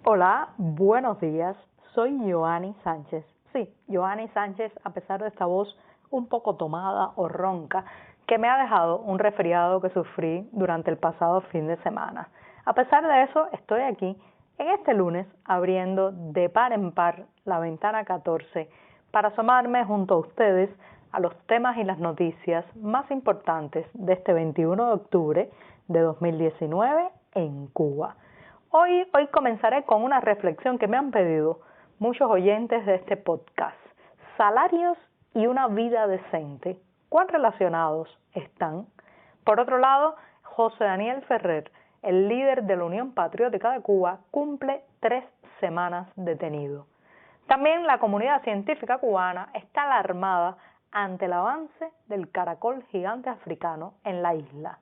Hola, buenos días. Soy Joanny Sánchez. Sí, Joanny Sánchez, a pesar de esta voz un poco tomada o ronca, que me ha dejado un resfriado que sufrí durante el pasado fin de semana. A pesar de eso, estoy aquí en este lunes abriendo de par en par la ventana 14 para asomarme junto a ustedes a los temas y las noticias más importantes de este 21 de octubre de 2019 en Cuba. Hoy comenzaré con una reflexión que me han pedido muchos oyentes de este podcast. Salarios y una vida decente, ¿cuán relacionados están? Por otro lado, José Daniel Ferrer, el líder de la Unión Patriótica de Cuba, cumple 3 semanas detenido. También la comunidad científica cubana está alarmada ante el avance del caracol gigante africano en la isla.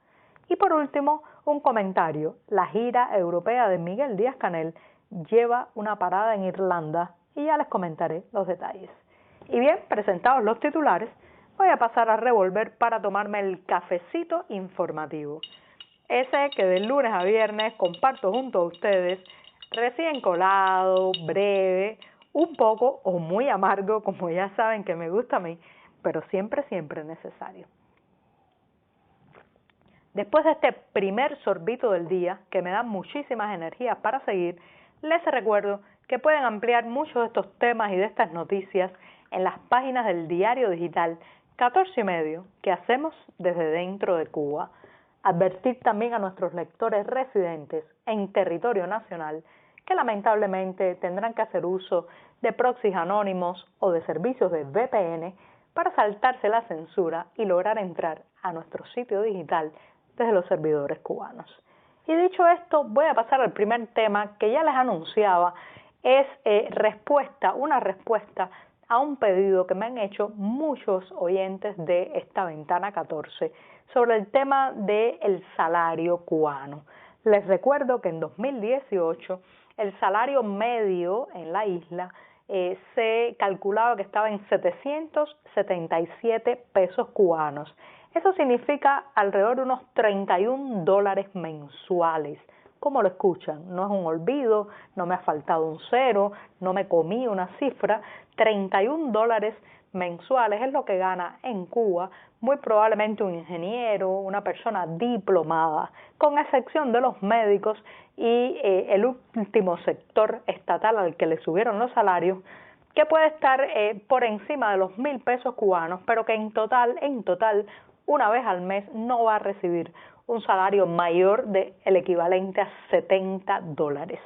Y por último, un comentario. La gira europea de Miguel Díaz-Canel lleva una parada en Irlanda y ya les comentaré los detalles. Y bien, presentados los titulares, voy a pasar a revolver para tomarme el cafecito informativo. Ese que de lunes a viernes comparto junto a ustedes, recién colado, breve, un poco o muy amargo, como ya saben que me gusta a mí, pero siempre necesario. Después de este primer sorbito del día, que me da muchísimas energías para seguir, les recuerdo que pueden ampliar muchos de estos temas y de estas noticias en las páginas del diario digital 14 y medio que hacemos desde dentro de Cuba. Advertir también a nuestros lectores residentes en territorio nacional que lamentablemente tendrán que hacer uso de proxies anónimos o de servicios de VPN para saltarse la censura y lograr entrar a nuestro sitio digital desde los servidores cubanos. Y dicho esto, voy a pasar al primer tema que ya les anunciaba, es una respuesta a un pedido que me han hecho muchos oyentes de esta ventana 14 sobre el tema del salario cubano. Les recuerdo que en 2018 el salario medio en la isla se calculaba que estaba en 777 pesos cubanos. Eso significa alrededor de unos $31 mensuales. ¿Cómo lo escuchan? No es un olvido, no me ha faltado un cero, no me comí una cifra. $31 mensuales es lo que gana en Cuba muy probablemente un ingeniero, una persona diplomada, con excepción de los médicos y el último sector estatal al que le subieron los salarios, que puede estar por encima de los 1,000 pesos cubanos, pero que en total, una vez al mes no va a recibir un salario mayor del equivalente a $70.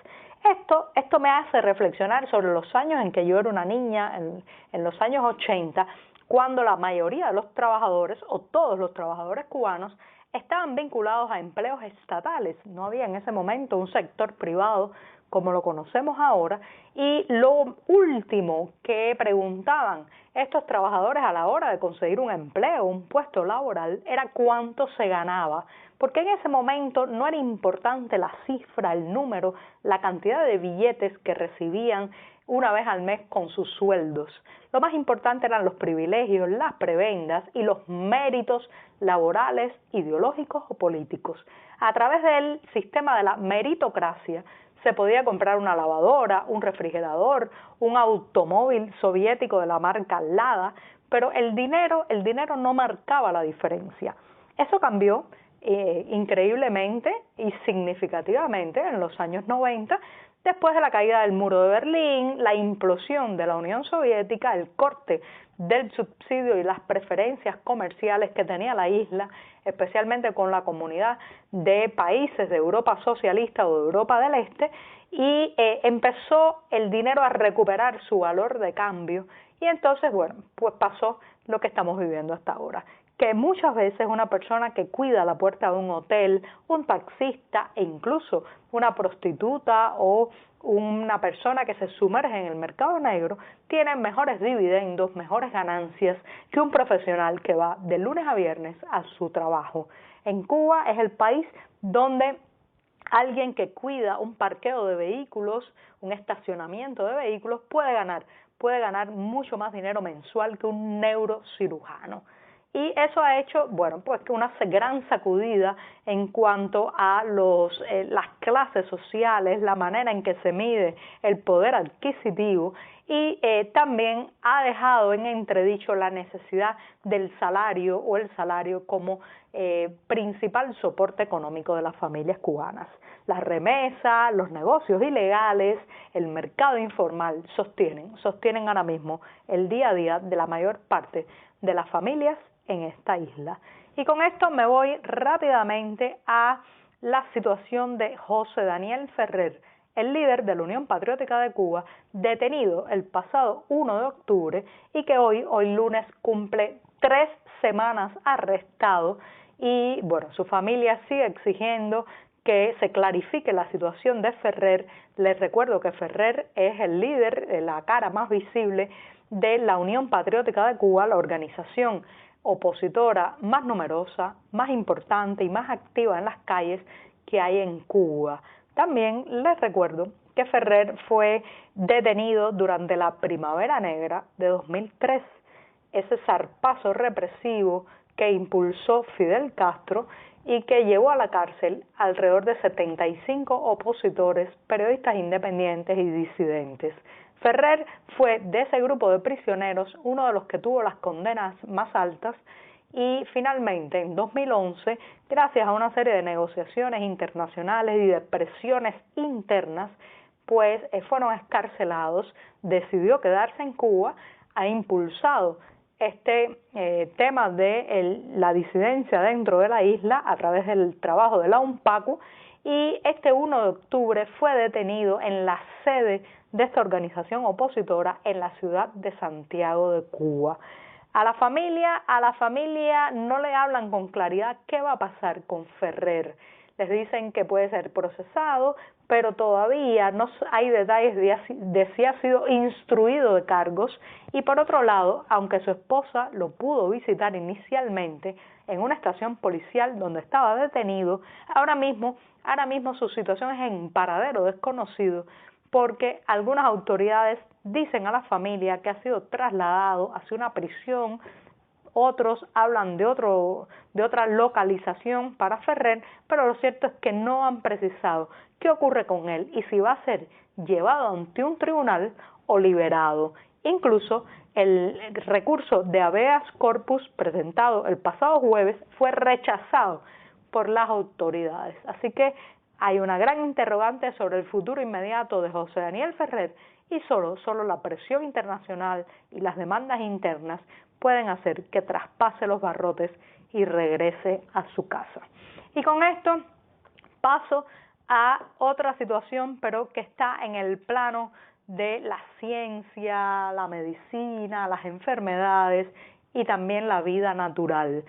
Esto me hace reflexionar sobre los años en que yo era una niña, en los años 80, cuando la mayoría de los trabajadores o todos los trabajadores cubanos estaban vinculados a empleos estatales. No había en ese momento un sector privado como lo conocemos ahora, y lo último que preguntaban estos trabajadores a la hora de conseguir un empleo, un puesto laboral, era cuánto se ganaba, porque en ese momento no era importante la cifra, el número, la cantidad de billetes que recibían una vez al mes con sus sueldos. Lo más importante eran los privilegios, las prebendas y los méritos laborales, ideológicos o políticos. A través del sistema de la meritocracia se podía comprar una lavadora, un refrigerador, un automóvil soviético de la marca Lada, pero el dinero no marcaba la diferencia. Eso cambió increíblemente y significativamente en los años 90, después de la caída del muro de Berlín, la implosión de la Unión Soviética, el corte del subsidio y las preferencias comerciales que tenía la isla, especialmente con la comunidad de países de Europa socialista o de Europa del Este, y empezó el dinero a recuperar su valor de cambio, y entonces, pues pasó lo que estamos viviendo hasta ahora, que muchas veces una persona que cuida la puerta de un hotel, un taxista e incluso una prostituta o una persona que se sumerge en el mercado negro tiene mejores dividendos, mejores ganancias que un profesional que va de lunes a viernes a su trabajo. En Cuba es el país donde alguien que cuida un parqueo de vehículos, un estacionamiento de vehículos, puede ganar mucho más dinero mensual que un neurocirujano. y eso ha hecho, bueno, pues que una gran sacudida en cuanto a las clases sociales, la manera en que se mide el poder adquisitivo, y también ha dejado en entredicho la necesidad del salario o el salario como principal soporte económico de las familias cubanas. Las remesas, los negocios ilegales, el mercado informal sostienen ahora mismo el día a día de la mayor parte de las familias en esta isla. Y con esto me voy rápidamente a la situación de José Daniel Ferrer, el líder de la Unión Patriótica de Cuba, detenido el pasado 1 de octubre y que hoy lunes, cumple 3 semanas arrestado. Y bueno, su familia sigue exigiendo que se clarifique la situación de Ferrer. Les recuerdo que Ferrer es el líder, la cara más visible de la Unión Patriótica de Cuba, la organización opositora más numerosa, más importante y más activa en las calles que hay en Cuba. También les recuerdo que Ferrer fue detenido durante la Primavera Negra de 2003, ese zarpazo represivo que impulsó Fidel Castro y que llevó a la cárcel alrededor de 75 opositores, periodistas independientes y disidentes. Ferrer fue de ese grupo de prisioneros uno de los que tuvo las condenas más altas y finalmente en 2011, gracias a una serie de negociaciones internacionales y de presiones internas, pues fueron excarcelados, decidió quedarse en Cuba, ha impulsado este tema de la disidencia dentro de la isla a través del trabajo de la UNPACU, y este 1 de octubre fue detenido en la sede de esta organización opositora en la ciudad de Santiago de Cuba. A la familia no le hablan con claridad qué va a pasar con Ferrer. Les dicen que puede ser procesado, pero todavía no hay detalles de si ha sido instruido de cargos. Y por otro lado, aunque su esposa lo pudo visitar inicialmente en una estación policial donde estaba detenido, ahora mismo su situación es en paradero desconocido, porque algunas autoridades dicen a la familia que ha sido trasladado hacia una prisión, otros hablan de otra localización para Ferrer, pero lo cierto es que no han precisado qué ocurre con él y si va a ser llevado ante un tribunal o liberado. Incluso el recurso de habeas corpus presentado el pasado jueves fue rechazado por las autoridades. Así que hay una gran interrogante sobre el futuro inmediato de José Daniel Ferrer y solo la presión internacional y las demandas internas pueden hacer que traspase los barrotes y regrese a su casa. Y con esto paso a otra situación, pero que está en el plano de la ciencia, la medicina, las enfermedades y también la vida natural.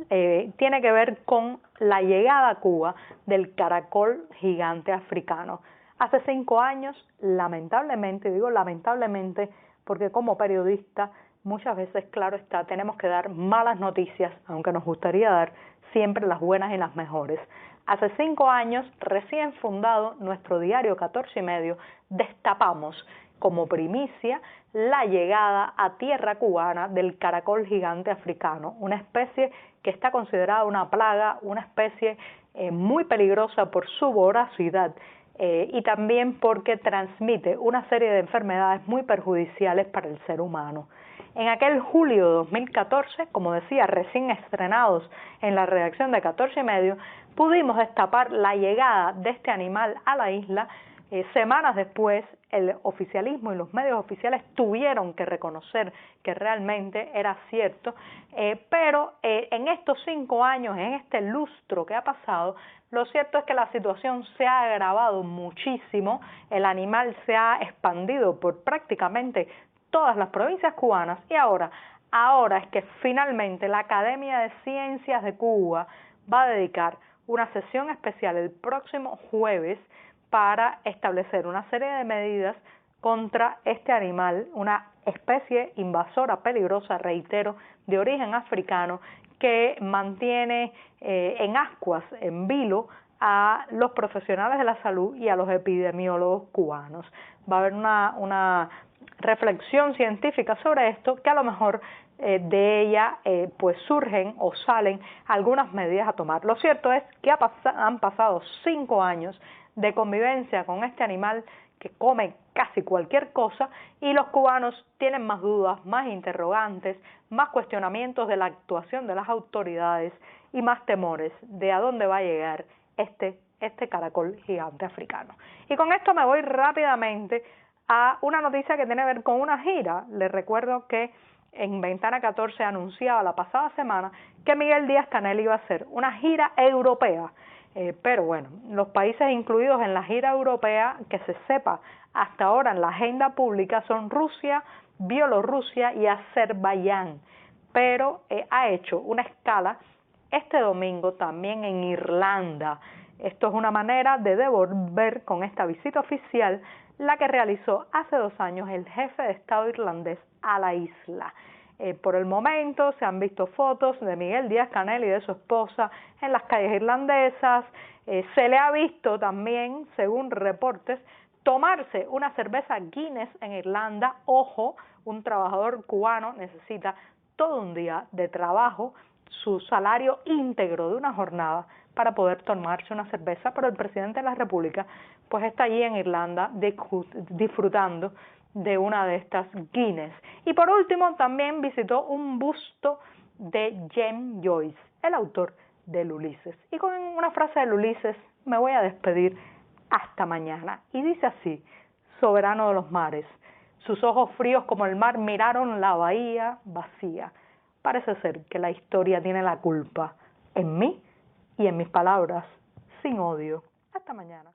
Tiene que ver con la llegada a Cuba del caracol gigante africano. Hace 5 años, lamentablemente, digo lamentablemente, porque como periodista muchas veces, claro está, tenemos que dar malas noticias, aunque nos gustaría dar siempre las buenas y las mejores. Hace 5 años, recién fundado nuestro diario 14 y medio, destapamos como primicia la llegada a tierra cubana del caracol gigante africano, una especie que está considerada una plaga, una especie muy peligrosa por su voracidad y también porque transmite una serie de enfermedades muy perjudiciales para el ser humano. En aquel julio de 2014, como decía, recién estrenados en la redacción de 14 y medio, pudimos destapar la llegada de este animal a la isla. Semanas después, el oficialismo y los medios oficiales tuvieron que reconocer que realmente era cierto, pero en estos 5 años, en este lustro que ha pasado, lo cierto es que la situación se ha agravado muchísimo, el animal se ha expandido por prácticamente todas las provincias cubanas y ahora es que finalmente la Academia de Ciencias de Cuba va a dedicar una sesión especial el próximo jueves para establecer una serie de medidas contra este animal, una especie invasora peligrosa, reitero, de origen africano, que mantiene en ascuas, en vilo, a los profesionales de la salud y a los epidemiólogos cubanos. Va a haber una reflexión científica sobre esto que a lo mejor de ella pues surgen o salen algunas medidas a tomar. Lo cierto es que han pasado 5 años de convivencia con este animal que come casi cualquier cosa y los cubanos tienen más dudas, más interrogantes, más cuestionamientos de la actuación de las autoridades y más temores de a dónde va a llegar este caracol gigante africano. Y con esto me voy rápidamente a una noticia que tiene que ver con una gira. Les recuerdo que en Ventana 14 anunciaba la pasada semana que Miguel Díaz-Canel iba a hacer una gira europea. Pero bueno, los países incluidos en la gira europea, que se sepa hasta ahora en la agenda pública, son Rusia, Bielorrusia y Azerbaiyán. Pero ha hecho una escala este domingo también en Irlanda. Esto es una manera de devolver con esta visita oficial la que realizó hace 2 años el jefe de Estado irlandés a la isla. Por el momento se han visto fotos de Miguel Díaz-Canel y de su esposa en las calles irlandesas. Se le ha visto también, según reportes, tomarse una cerveza Guinness en Irlanda. Ojo, un trabajador cubano necesita todo un día de trabajo, su salario íntegro de una jornada para poder tomarse una cerveza, pero el presidente de la República pues está allí en Irlanda disfrutando de una de estas Guinness. Y por último también visitó un busto de James Joyce, el autor del Ulises. Y con una frase del Ulises me voy a despedir hasta mañana. Y dice así: soberano de los mares, sus ojos fríos como el mar miraron la bahía vacía. Parece ser que la historia tiene la culpa en mí y en mis palabras sin odio. Hasta mañana.